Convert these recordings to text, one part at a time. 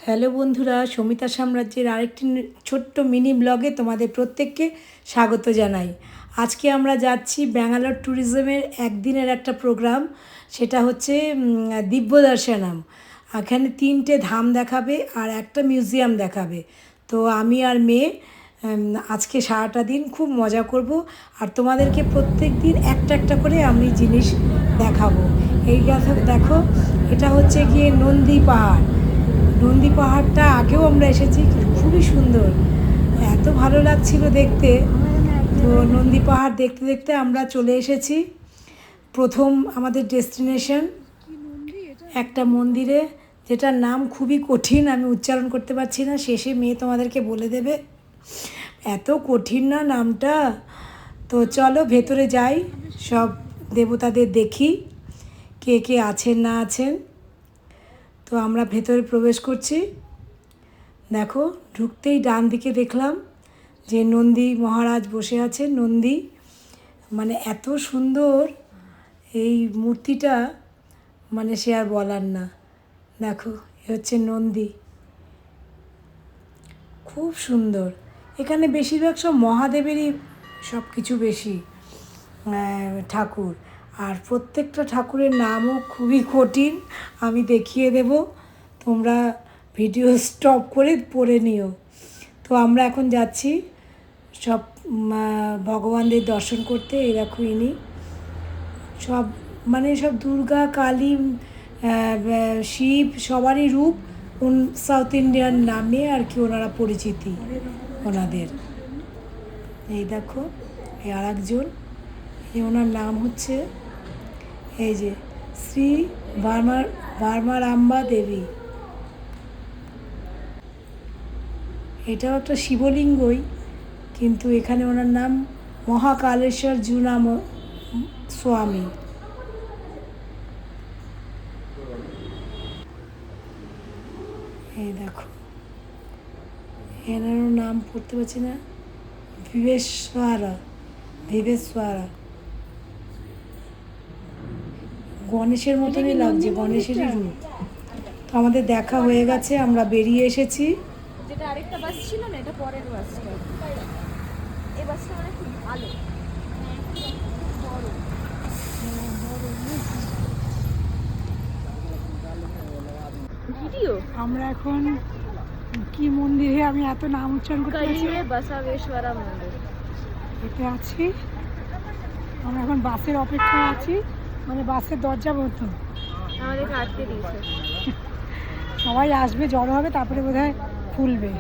Hello বন্ধুরা, সমিতা সাম্রাজ্যের আরেকটি ছোট্ট মিনি ব্লগে তোমাদের প্রত্যেককে স্বাগত জানাই। আজকে আমরা যাচ্ছি ব্যাঙ্গালোর ট্যুরিজমের একদিনের একটা প্রোগ্রাম, সেটা হচ্ছে দিব্য দর্শনম। এখানে 3টে ধাম দেখাবে আর একটা মিউজিয়াম দেখাবে। তো আমি আর মেয়ে আজকে সারাটা দিন খুব মজা করব আর তোমাদেরকে প্রত্যেক দিন একটা একটা করে আমি জিনিস দেখাবো। এই দেখো, এটা হচ্ছে গিয়ে নন্দী পাহাড়। নন্দী পাহাড়টা আগেও আমরা এসেছি, খুবই সুন্দর, এত ভালো লাগছিল দেখতে। তো নন্দী পাহাড় দেখতে দেখতে আমরা চলে এসেছি প্রথম আমাদের ডেস্টিনেশন, একটা মন্দিরে, যেটার নাম খুবই কঠিন, আমি উচ্চারণ করতে পারছি না, শেষে মেয়ে তোমাদেরকে বলে দেবে। এত কঠিন না নামটা। তো চলো ভেতরে যাই, সব দেবতাদের দেখি কে কে আছেন না আছেন। তো আমরা ভেতরে প্রবেশ করছি। দেখো, ঢুকতেই ডান দিকে দেখলাম যে নন্দী মহারাজ বসে আছেন। নন্দী মানে এত সুন্দর এই মূর্তিটা, মানে সে আর বলার না। দেখো, এ হচ্ছে নন্দী, খুব সুন্দর। এখানে বেশিরভাগ সব মহাদেবেরই সব কিছু বেশি ঠাকুর, আর প্রত্যেকটা ঠাকুরের নামও খুবই কঠিন, আমি দেখিয়ে দেব, তোমরা ভিডিও স্টপ করে পড়ে নিও। তো আমরা এখন যাচ্ছি সব ভগবানদের দর্শন করতে। এই দেখো, ইনি সব মানে সব দুর্গা, কালী, শিব সবারই রূপ, সাউথ ইন্ডিয়ান নামে আর কি ওনারা পরিচিতি ওনাদের। এই দেখো, এই আর একজন, ওনার নাম হচ্ছে এই যে শ্রী ভার্মারাম্বা দেবী। এটাও একটা শিবলিঙ্গই, কিন্তু এখানে ওনার নাম মহাকালেশ্বর জুনাম স্বামী। এই দেখো, এনারও নাম পড়তে পারছি না, ভিবেশ্বরা। গণেশের মতনই লাগছে, গণেশেরই রূপ। তো আমাদের দেখা হয়ে গেছে, আমরা বেরিয়ে এসেছি। যেটা আরেকটা বাস ছিল না, এটা পরের বাসটা। এই বাসটা মানে খুব ভালো, বড়। ভিডিও আমরা এখন কি মন্দিরে, আমি এত নাম উচ্চারণ করতে পারছি না, বসাবেশ্বরা মন্দির, এতে আছি। আমরা এখন বাসের অপেক্ষায় আছি, মানে বাসের দরজা বন্ধ, আমাদেরকে আটকে দিয়েছে। সবাই আসবে, জড়ো হবে, তারপরে বোধহয় খুলবে।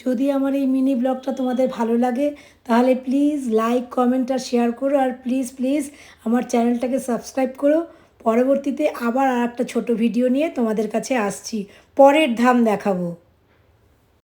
যদি আমার এই মিনি ব্লগটা তোমাদের ভালো লাগে তাহলে প্লিজ লাইক, কমেন্ট আর শেয়ার করো, আর প্লিজ প্লিজ আমার চ্যানেলটাকে সাবস্ক্রাইব করো। পরবর্তীতে আবার আর একটা ছোটো ভিডিও নিয়ে তোমাদের কাছে আসছি, পরের ধাম দেখাবো।